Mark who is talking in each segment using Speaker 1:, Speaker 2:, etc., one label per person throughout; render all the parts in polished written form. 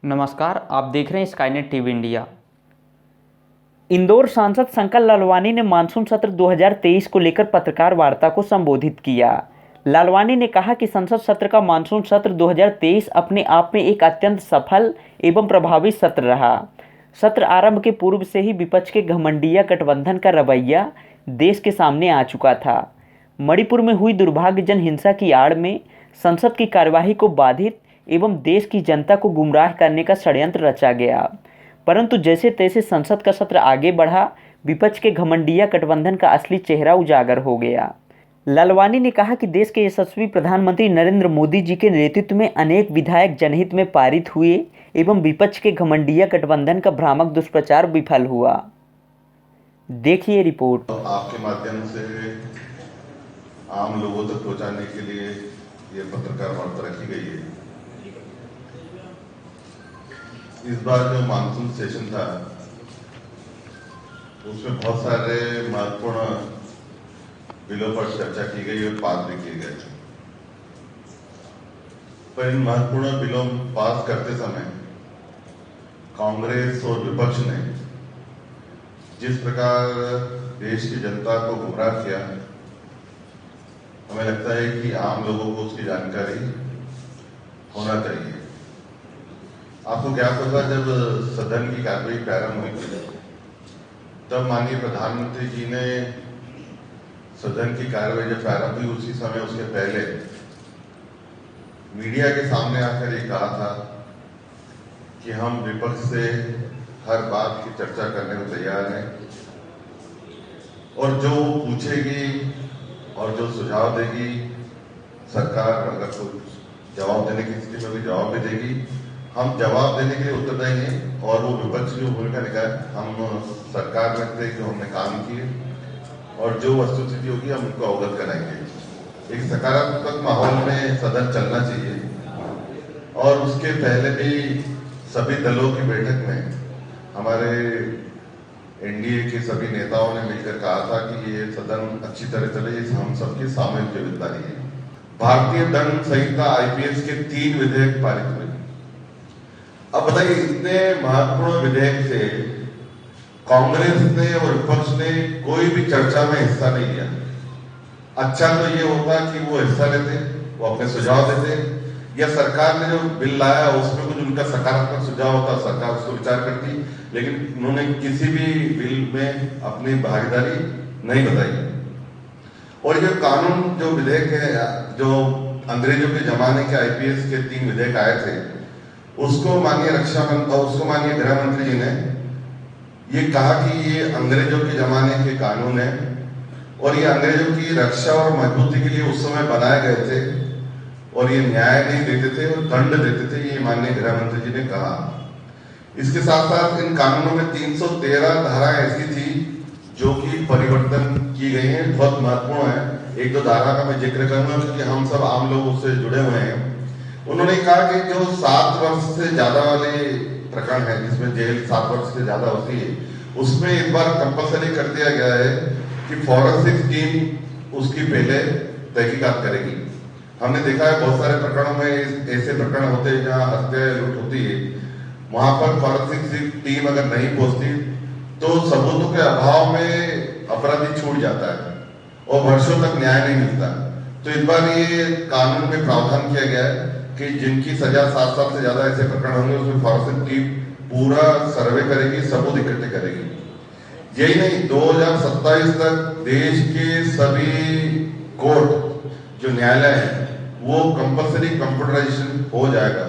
Speaker 1: नमस्कार, आप देख रहे हैं स्काईनेट टीवी इंडिया। इंदौर सांसद शंकर लालवानी ने मानसून सत्र 2023 को लेकर पत्रकार वार्ता को संबोधित किया। लालवानी ने कहा कि संसद सत्र का मानसून सत्र 2023 अपने आप में एक अत्यंत सफल एवं प्रभावी सत्र रहा। सत्र आरंभ के पूर्व से ही विपक्ष के घमंडिया गठबंधन का रवैया देश के सामने आ चुका था। मणिपुर में हुई दुर्भाग्यजनक हिंसा की आड़ में संसद की कार्यवाही को बाधित एवं देश की जनता को गुमराह करने का षड्यंत्र रचा गया, परंतु जैसे तैसे संसद का सत्र आगे बढ़ा, विपक्ष के घमंडिया गठबंधन का असली चेहरा उजागर हो गया। लालवानी ने कहा कि देश के यशस्वी प्रधानमंत्री नरेंद्र मोदी जी के नेतृत्व में अनेक विधायक जनहित में पारित हुए एवं विपक्ष के घमंडिया गठबंधन का भ्रामक दुष्प्रचार विफल हुआ। देखिए रिपोर्ट।
Speaker 2: आपके माध्यम से आम लोगों तक पहुंचाने के लिए ये पत्रकार वार्ता रखी गई है। इस बार जो मानसून सेशन था उसमें बहुत सारे महत्वपूर्ण बिलों पर चर्चा की गई और पास भी किए गए। पर इन महत्वपूर्ण बिलों पास करते समय कांग्रेस और विपक्ष ने जिस प्रकार देश की जनता को गुमराह किया, हमें लगता है कि आम लोगों को उसकी जानकारी होना चाहिए। आपको क्या पता, जब सदन की कार्यवाही प्रारंभ हुई तब माननीय प्रधानमंत्री जी ने सदन की कार्यवाही जब प्रारंभ हुई उसी समय उसके पहले मीडिया के सामने आकर ये कहा था कि हम विपक्ष से हर बात की चर्चा करने को तैयार हैं और जो पूछेगी और जो सुझाव देगी सरकार अगर कुछ जवाब देने की स्थिति में भी जवाब भी देगी, हम जवाब देने के लिए उत्तरदायी हैं। और वो विपक्ष की भूमिका निकाय, हम सरकार में थे जो हमने काम किए और जो वस्तुस्थिति होगी हम उनको अवगत कराएंगे। एक सकारात्मक माहौल में सदन चलना चाहिए और उसके पहले भी सभी दलों की बैठक में हमारे एनडीए के सभी नेताओं ने मिलकर कहा था कि ये सदन अच्छी तरह चले, ये हम सबकी सामूहिक जिम्मेदारी है। भारतीय दंड संहिता आईपीएस के 3 विधेयक पारित हुए। अब बताइए, इतने महत्वपूर्ण विधेयक से कांग्रेस ने और विपक्ष ने कोई भी चर्चा में हिस्सा नहीं लिया। अच्छा तो ये होता कि वो हिस्सा लेते, वो अपने सुझाव देते, या सरकार ने जो बिल लाया उसमें कुछ उनका सकारात्मक सुझाव होता, सरकार उसको विचार करती, लेकिन उन्होंने किसी भी बिल में अपनी भागीदारी नहीं बताई। और ये कानून जो विधेयक है, जो अंग्रेजों के जमाने के आईपीएस के 3 विधेयक आए थे, उसको माननीय गृह मंत्री जी ने ये कहा कि ये अंग्रेजों के जमाने के कानून है और ये अंग्रेजों की रक्षा और मजबूती के लिए उस समय बनाए गए थे और ये न्याय नहीं देते थे और दंड देते थे, ये माननीय गृह मंत्री जी ने कहा। इसके साथ साथ इन कानूनों में 313 धाराएं ऐसी थी जो कि परिवर्तन की गई हैं, बहुत महत्वपूर्ण है। एक दो धारा का मैं जिक्र करूंगा क्योंकि हम सब आम लोग उससे जुड़े हुए हैं। उन्होंने कहा कि जो 7 वर्ष से ज्यादा वाले प्रकरण है, जिसमें जेल 7 वर्ष से ज्यादा होती है, उसमें इस बार कंपलसरी कर दिया गया है कि फॉरेंसिक टीम उसकी पहले तहकीकात करेगी। हमने देखा है बहुत सारे प्रकरणों में ऐसे प्रकरण होते हैं जहां हत्या लूट होती है, वहां पर फॉरेंसिक टीम अगर नहीं पहुंचती तो सबूतों के अभाव में अपराधी छूट जाता है और वर्षों तक न्याय नहीं मिलता। तो इस बार ये कानून में प्रावधान किया गया है कि जिनकी सजा 7 साल से ज्यादा ऐसे प्रकरण होंगे उसमें फॉरेंसिक टीम पूरा सर्वे करेगी, सबूत इकट्ठे करेगी। यही नहीं, 2027 तक देश के सभी कोर्ट जो न्यायालय है वो कंपलसरी कंप्यूटराइजेशन हो जाएगा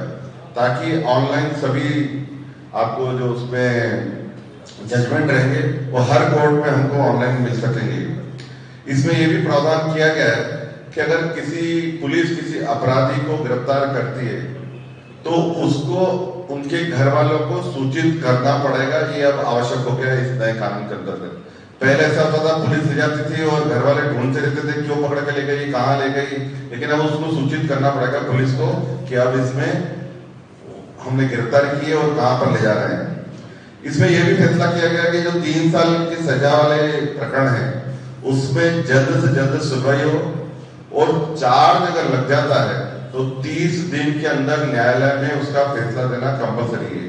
Speaker 2: ताकि ऑनलाइन सभी आपको जो उसमें जजमेंट रहेंगे वो हर कोर्ट में हमको ऑनलाइन मिल सकेंगे। इसमें यह भी प्रावधान किया गया है कि अगर पुलिस किसी अपराधी को गिरफ्तार करती है तो उसको उनके घर वालों को सूचित करना पड़ेगा। ये अब आवश्यक हो गया है इस नए कानून के अंतर्गत। पहले ऐसा होता था, पुलिस ले जाती थी और घर वाले ढूंढते रहते थे क्यों पकड़ के ले गई, कहाँ ले गई, लेकिन अब उसको सूचित करना पड़ेगा पुलिस को कि अब इसमें हमने गिरफ्तारी की है और कहां पर ले जा रहे हैं। इसमें यह भी फैसला किया गया कि जो 3 साल की सजा वाले प्रकरण है उसमें जल्द से जल्द सुनवाई हो और चार्ज अगर लग जाता है तो 30 दिन के अंदर न्यायालय में उसका फैसला देना कंपलसरी है।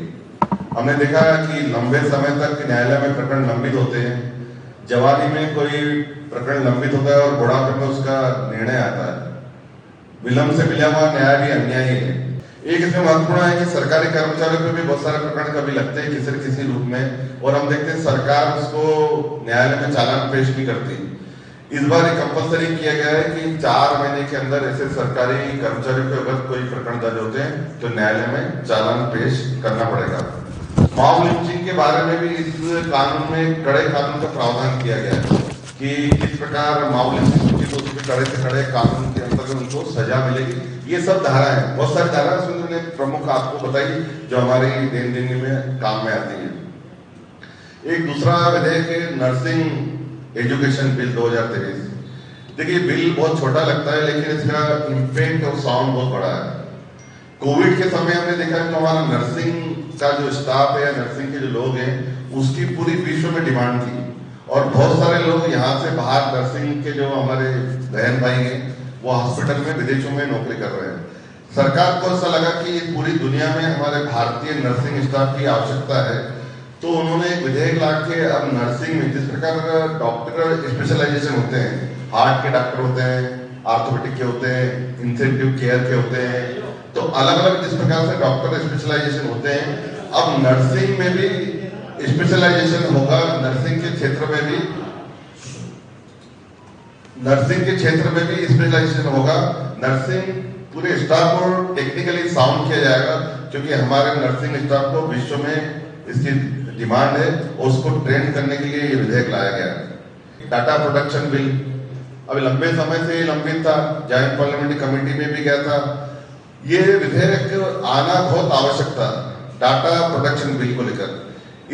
Speaker 2: हमने देखा कि लंबे समय तक न्यायालय में प्रकरण लंबित होते हैं, जवानी में कोई प्रकरण लंबित होता है और बुढ़ापे में उसका निर्णय आता है। विलंब से मिला हुआ न्याय भी अन्याय है। एक इसमें महत्वपूर्ण है कि सरकारी कर्मचारियों पे भी बहुत सारे प्रकरण कभी लगते हैं किसी न किसी रूप में, और हम देखते हैं सरकार उसको न्यायालय में चालान पेश नहीं करती। इस बार ये कंपलसरी किया गया है कि 4 महीने के अंदर ऐसे सरकारी कर्मचारियों के अगर कोई प्रकरण दर्ज होते हैं तो न्यायालय में चालान पेश करना पड़ेगा। मॉब लिंचिंग के बारे में भी इस कानून में कड़े कानून का प्रावधान किया गया है कि किस प्रकार मॉब लिंचिंग होती है, तो उसमें कड़े से कड़े कानून के अंतर्गत उनको सजा मिलेगी। ये सब धारा है, बहुत सारी धारा है, प्रमुख आपको बताई जो हमारी दैनंदिनी में काम में आती है। एक दूसरा विधेयक है नर्सिंग एजुकेशन बिल 2023। देखिए बिल बहुत छोटा लगता है लेकिन इसका इम्पैक्ट और साउंड बहुत बड़ा है। कोविड के समय हमने देखा है तो हमारा नर्सिंग का जो स्टाफ है या नर्सिंग के जो लोग हैं उसकी पूरी विश्व में डिमांड थी, और बहुत सारे लोग यहाँ से बाहर नर्सिंग के जो हमारे बहन भाई हैं वो हॉस्पिटल में विदेशों में नौकरी कर रहे हैं। सरकार को ऐसा लगा कि पूरी दुनिया में हमारे भारतीय नर्सिंग स्टाफ की आवश्यकता है, तो उन्होंने एक विधेयक ला के अब नर्सिंग में जिस प्रकार डॉक्टर स्पेशलाइजेशन होते हैं, हार्ट के डॉक्टर होते हैं, ऑर्थोपेडिक के होते हैं, इंटेंसिव केयर के होते हैं, तो अलग अलग जिस प्रकार से डॉक्टर स्पेशलाइजेशन होते हैं, अब नर्सिंग में भी स्पेशलाइजेशन होगा। नर्सिंग के क्षेत्र में भी स्पेशलाइजेशन होगा। नर्सिंग पूरे स्टाफ को टेक्निकली साउंड किया जाएगा, क्योंकि हमारे नर्सिंग स्टाफ को विश्व में इसकी डिमांड है और उसको ट्रेन करने के लिए ये विधेयक लाया गया। डाटा प्रोटेक्शन बिल अभी लंबे समय से लंबित था, जॉइंट पार्लियामेंट्री कमेटी में भी गया था। ये विधेयक आना बहुत आवश्यक था डाटा प्रोटेक्शन बिल को लेकर।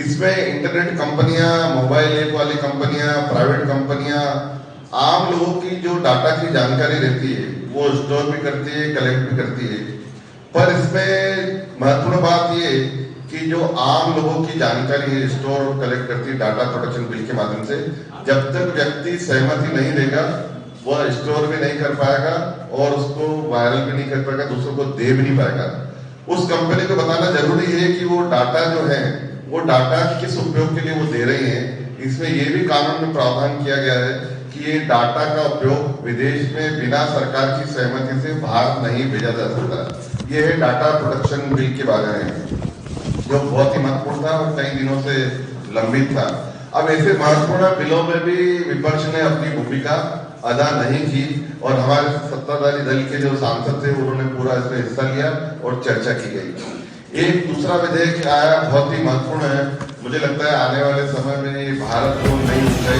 Speaker 2: इसमें इंटरनेट कंपनियां, मोबाइल ऐप वाली कंपनियां, प्राइवेट कंपनियां आम लोगों की जो डाटा की जानकारी रहती है वो स्टोर भी करती है, कलेक्ट भी करती है। पर इसमें महत्वपूर्ण बात ये कि जो आम लोगों की जानकारी है स्टोर और कलेक्ट करती है डाटा प्रोटेक्शन बिल के माध्यम से, जब तक व्यक्ति सहमति नहीं देगा वह स्टोर भी नहीं कर पाएगा और उसको वायरल भी नहीं कर पाएगा, दूसरों को दे भी नहीं पाएगा। उस कंपनी को बताना जरूरी है कि वो डाटा जो है वो डाटा किस उपयोग के लिए वो दे रही है। इसमें ये भी कानून में प्रावधान किया गया है कि ये डाटा का उपयोग विदेश में बिना सरकार की सहमति से बाहर नहीं भेजा जा सकता। ये है डाटा प्रोटेक्शन बिल के बारे में, जो बहुत ही महत्वपूर्ण था और कई दिनों से लंबित था। अब ऐसे महत्वपूर्ण बिलों में भी विपक्ष ने अपनी भूमिका अदा नहीं की और हमारे सत्ताधारी दल के जो सांसद थे उन्होंने पूरा इसमें हिस्सा लिया और चर्चा की गई। एक दूसरा विधेयक आया, बहुत ही महत्वपूर्ण है, मुझे लगता है आने वाले समय में भारत को नई ऊंचाई